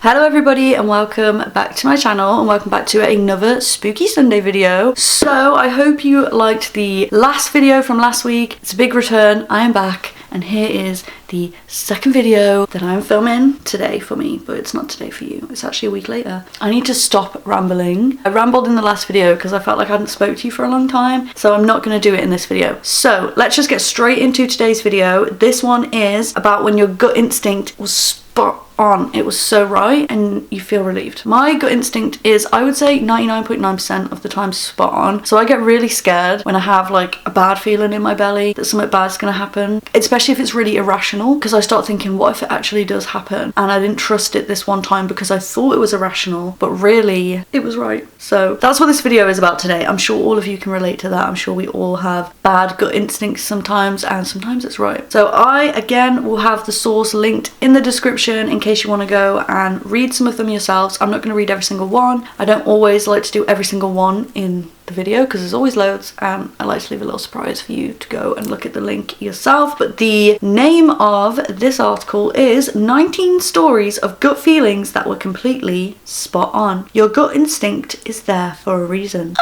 Hello everybody and welcome back to my channel and welcome back to another Spooky Sunday video. So I hope you liked the last video from last week. It's a big return. I am back and here is the second video that I'm filming today for me, but it's not today for you. It's actually a week later. I need to stop rambling. I rambled in the last video because I felt like I hadn't spoke to you for a long time, so I'm not going to do it in this video. So let's just get straight into today's video. This one is about when your gut instinct was spot on. It was so right and you feel relieved. My gut instinct is, I would say, 99.9% of the time spot on. So I get really scared when I have like a bad feeling in my belly that something bad's gonna happen, especially if it's really irrational, because I start thinking, what if it actually does happen? And I didn't trust it this one time because I thought it was irrational, but really it was right. So that's what this video is about today. I'm sure all of you can relate to that. I'm sure we all have bad gut instincts sometimes, and sometimes it's right. So I, again, will have the source linked in the description in case you want to go and read some of them yourselves. I'm not going to read every single one. I don't always like to do every single one in the video because there's always loads, and I like to leave a little surprise for you to go and look at the link yourself. But the name of this article is 19 Stories of Gut Feelings That Were Completely Spot On. Your gut instinct is there for a reason.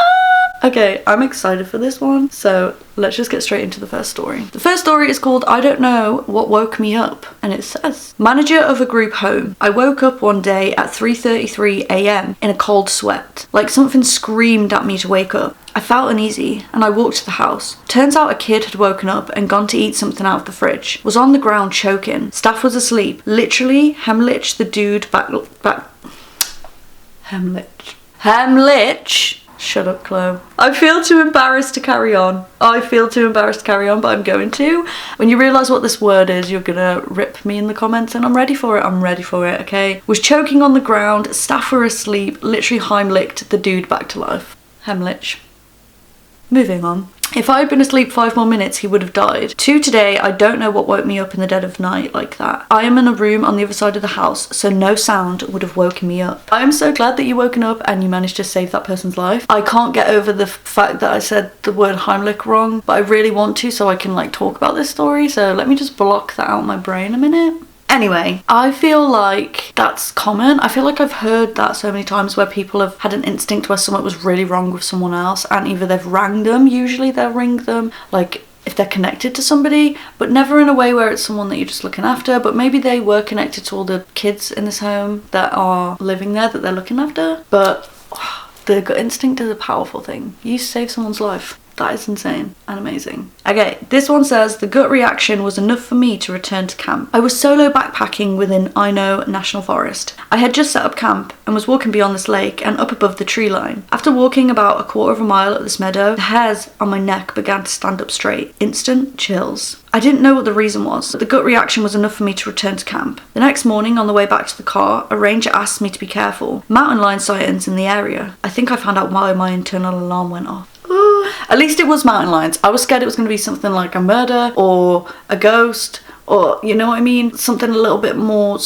Okay, I'm excited for this one, so let's just get straight into the first story. The first story is called I Don't Know What Woke Me Up, and it says, manager of a group home. I woke up one day at 3:33 a.m. in a cold sweat, like something screamed at me to wake up. I felt uneasy and I walked to the house. Turns out a kid had woken up and gone to eat something out of the fridge. Was on the ground choking. Staff was asleep. Literally Hemlich the dude back Hemlich. Shut up, Khlo. I feel too embarrassed to carry on. But I'm going to. When you realise what this word is, you're gonna rip me in the comments, and I'm ready for it, okay? Was choking on the ground, staff were asleep, literally Heimlicked the dude back to life. Hemlich. Moving on. If I had been asleep 5 more minutes, he would have died. To today, I don't know what woke me up in the dead of night like that. I am in a room on the other side of the house, so no sound would have woken me up. I am so glad that you woken up and you managed to save that person's life. I can't get over the fact that I said the word Heimlich wrong, but I really want to so I can like talk about this story, so let me just block that out of my brain a minute. Anyway, I feel like that's common. I feel like I've heard that so many times where people have had an instinct where something was really wrong with someone else, and either they've rang them, usually they'll ring them, like if they're connected to somebody, but never in a way where it's someone that you're just looking after, but maybe they were connected to all the kids in this home that are living there that they're looking after. But the gut instinct is a powerful thing. You save someone's life. That is insane and amazing. Okay, this one says, the gut reaction was enough for me to return to camp. I was solo backpacking within Ino National Forest. I had just set up camp and was walking beyond this lake and up above the tree line. After walking about a quarter of a mile up this meadow, the hairs on my neck began to stand up straight. Instant chills. I didn't know what the reason was, but the gut reaction was enough for me to return to camp. The next morning, on the way back to the car, a ranger asked me to be careful. Mountain lion sightings in the area. I think I found out why my internal alarm went off. At least it was mountain lions. I was scared it was going to be something like a murder or a ghost, or you know what I mean? Something a little bit more,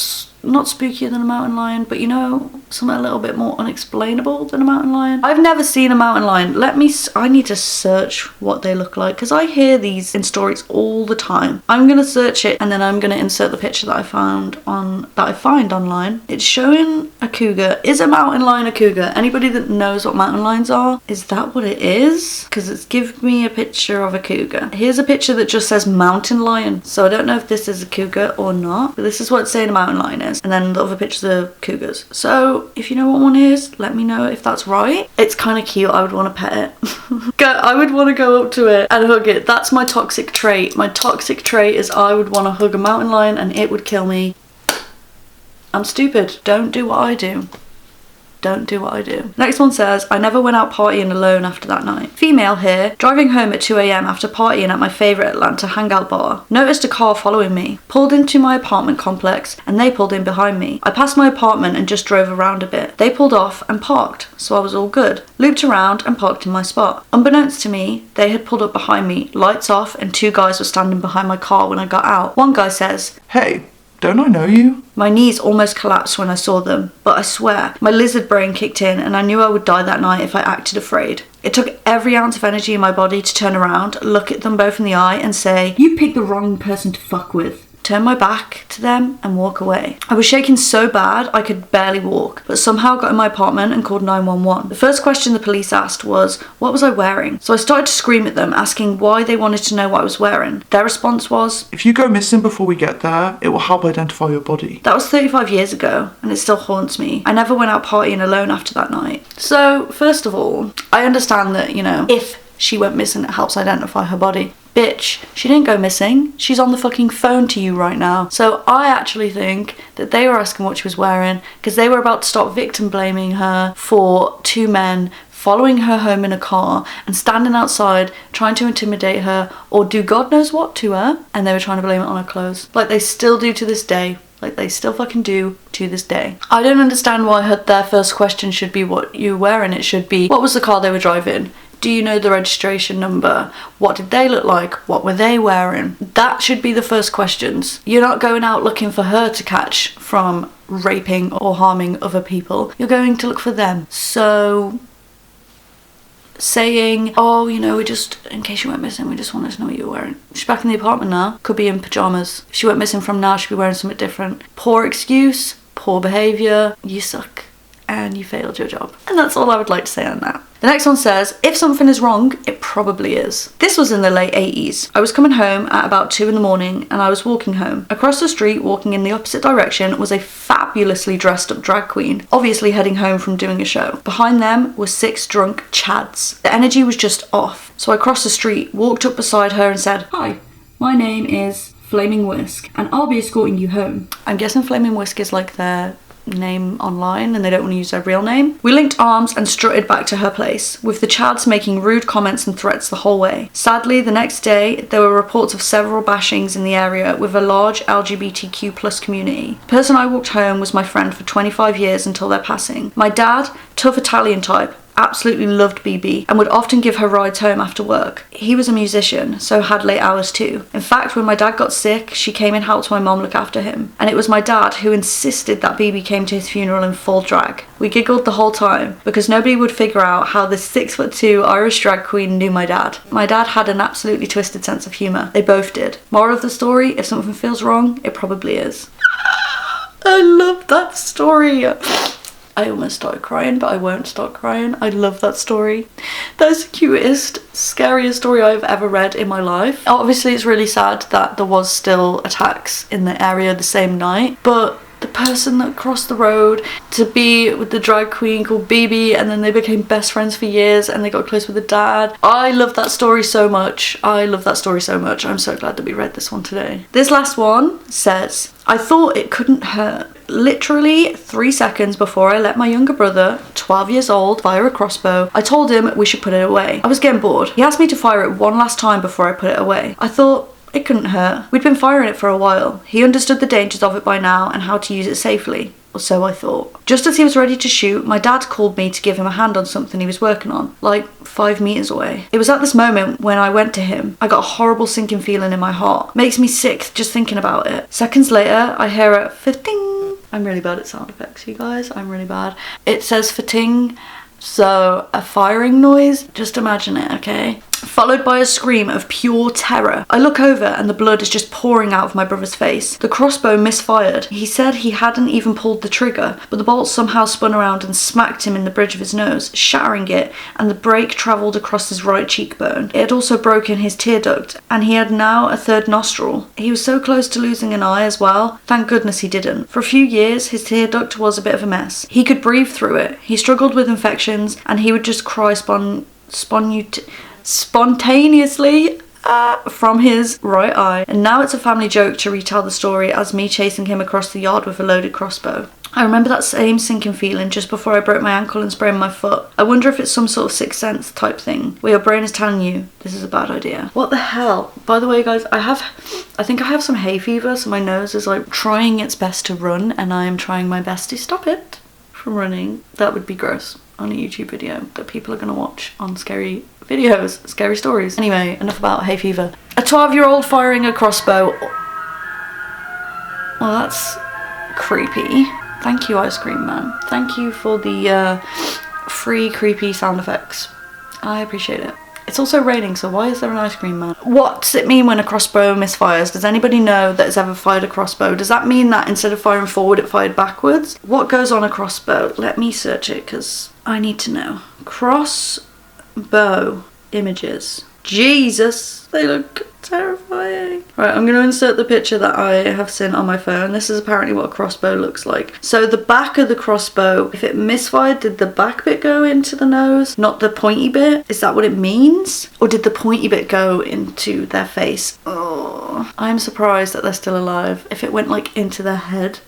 not spookier than a mountain lion, but you know, something a little bit more unexplainable than a mountain lion. I've never seen a mountain lion. I need to search what they look like because I hear these in stories all the time. I'm gonna search it and then I'm gonna insert the picture that I find online. It's showing a cougar. Is a mountain lion a cougar? Anybody that knows what mountain lions are? Is that what it is? Because it's given me a picture of a cougar. Here's a picture that just says mountain lion. So I don't know if this is a cougar or not, but this is what it's saying a mountain lion is. And then the other pictures are cougars. So if you know what one is, let me know if that's right. It's kind of cute. I would want to pet it. I would want to go up to it and hug it. That's my toxic trait. My toxic trait is I would want to hug a mountain lion and it would kill me. I'm stupid. Don't do what I do. Don't do what I do. Next one says, I never went out partying alone after that night. Female here, driving home at 2 a.m. after partying at my favourite Atlanta hangout bar. Noticed a car following me. Pulled into my apartment complex and they pulled in behind me. I passed my apartment and just drove around a bit. They pulled off and parked, so I was all good. Looped around and parked in my spot. Unbeknownst to me, they had pulled up behind me, lights off, and 2 guys were standing behind my car when I got out. One guy says, "Hey, don't I know you?" My knees almost collapsed when I saw them, but I swear, my lizard brain kicked in and I knew I would die that night if I acted afraid. It took every ounce of energy in my body to turn around, look at them both in the eye and say, "You picked the wrong person to fuck with." turn my back to them and walk away. I was shaking so bad I could barely walk, but somehow got in my apartment and called 911. The first question the police asked was, what was I wearing? So I started to scream at them, asking why they wanted to know what I was wearing. Their response was, if you go missing before we get there, it will help identify your body. That was 35 years ago, and it still haunts me. I never went out partying alone after that night. So, first of all, I understand that, you know, if she went missing, it helps identify her body. Bitch, she didn't go missing. She's on the fucking phone to you right now. So I actually think that they were asking what she was wearing because they were about to start victim blaming her for two men following her home in a car and standing outside trying to intimidate her or do God knows what to her, and they were trying to blame it on her clothes. Like they still do to this day. Like they still fucking do to this day. I don't understand why their first question should be what you were wearing. It should be, what was the car they were driving? Do you know the registration number? What did they look like? What were they wearing? That should be the first questions. You're not going out looking for her to catch from raping or harming other people. You're going to look for them. So saying, oh, you know, we just, in case you went missing, we just wanted to know what you were wearing. She's back in the apartment now. Could be in pyjamas. If she went missing from now, she'd be wearing something different. Poor excuse, poor behaviour. You suck and you failed your job. And that's all I would like to say on that. The next one says, if something is wrong, it probably is. This was in the late 80s. I was coming home at about 2 in the morning and I was walking home. Across the street, walking in the opposite direction, was a fabulously dressed up drag queen, obviously heading home from doing a show. Behind them were 6 drunk chads. The energy was just off. So I crossed the street, walked up beside her and said, hi, my name is Flaming Whisk and I'll be escorting you home. I'm guessing Flaming Whisk is like their name online and they don't want to use their real name. We linked arms and strutted back to her place, with the chads making rude comments and threats the whole way. Sadly, the next day there were reports of several bashings in the area with a large LGBTQ plus community. The person I walked home was my friend for 25 years until their passing. My dad, tough Italian type, absolutely loved BB and would often give her rides home after work. He was a musician, so had late hours too. In fact, when my dad got sick, she came and helped my mom look after him. And it was my dad who insisted that BB came to his funeral in full drag. We giggled the whole time because nobody would figure out how this 6'2" Irish drag queen knew my dad. My dad had an absolutely twisted sense of humour. They both did. Moral of the story, if something feels wrong, it probably is. I love that story. I almost started crying, but I won't start crying. I love that story. That's the cutest, scariest story I've ever read in my life. Obviously, it's really sad that there was still attacks in the area the same night, but the person that crossed the road to be with the drag queen called BB, and then they became best friends for years and they got close with the dad. I love that story so much. I love that story so much. I'm so glad that we read this one today. This last one says, I thought it couldn't hurt. Literally 3 seconds before I let my younger brother, 12 years old, fire a crossbow, I told him we should put it away. I was getting bored. He asked me to fire it one last time before I put it away. I thought, it couldn't hurt. We'd been firing it for a while. He understood the dangers of it by now and how to use it safely. Or so I thought. Just as he was ready to shoot, my dad called me to give him a hand on something he was working on, like 5 meters away. It was at this moment when I went to him. I got a horrible sinking feeling in my heart. Makes me sick just thinking about it. Seconds later, I hear a fa-ting. I'm really bad at sound effects, you guys. I'm really bad. It says fa-ting, so a firing noise. Just imagine it, okay? Followed by a scream of pure terror. I look over and the blood is just pouring out of my brother's face. The crossbow misfired. He said he hadn't even pulled the trigger, but the bolt somehow spun around and smacked him in the bridge of his nose, shattering it, and the break travelled across his right cheekbone. It had also broken his tear duct, and he had now a third nostril. He was so close to losing an eye as well. Thank goodness he didn't. For a few years, his tear duct was a bit of a mess. He could breathe through it. He struggled with infections, and he would just cry spontaneously from his right eye. And now it's a family joke to retell the story as me chasing him across the yard with a loaded crossbow. I remember that same sinking feeling just before I broke my ankle and sprained my foot. I wonder if it's some sort of sixth sense type thing where your brain is telling you this is a bad idea. What the hell? By the way, guys, I think I have some hay fever, so my nose is like trying its best to run, and I am trying my best to stop it from running. That would be gross on a YouTube video that people are gonna watch on scary videos, scary stories. Anyway, enough about hay fever. A 12-year-old firing a crossbow. Well, that's creepy. Thank you, Ice Cream Man. Thank you for the free creepy sound effects. I appreciate it. It's also raining, so why is there an ice cream man? What's it mean when a crossbow misfires? Does anybody know that has ever fired a crossbow? Does that mean that instead of firing forward, it fired backwards? What goes on a crossbow? Let me search it, because I need to know. Crossbow images. Jesus, they look terrifying. Right, I'm going to insert the picture that I have seen on my phone. This is apparently what a crossbow looks like. So the back of the crossbow, if it misfired, did the back bit go into the nose, not the pointy bit? Is that what it means? Or did the pointy bit go into their face? Oh, I'm surprised that they're still alive. If it went like into their head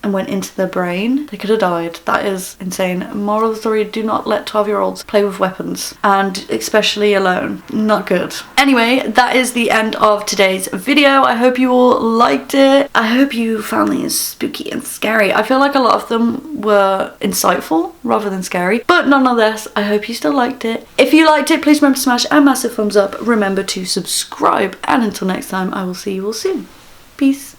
and went into their brain, they could have died. That is insane. Moral of the story, do not let 12-year-olds play with weapons, and especially alone. Not good. Anyway, that is the end of today's video. I hope you all liked it. I hope you found these spooky and scary. I feel like a lot of them were insightful rather than scary, but nonetheless, I hope you still liked it. If you liked it, please remember to smash a massive thumbs up. Remember to subscribe, and until next time, I will see you all soon. Peace.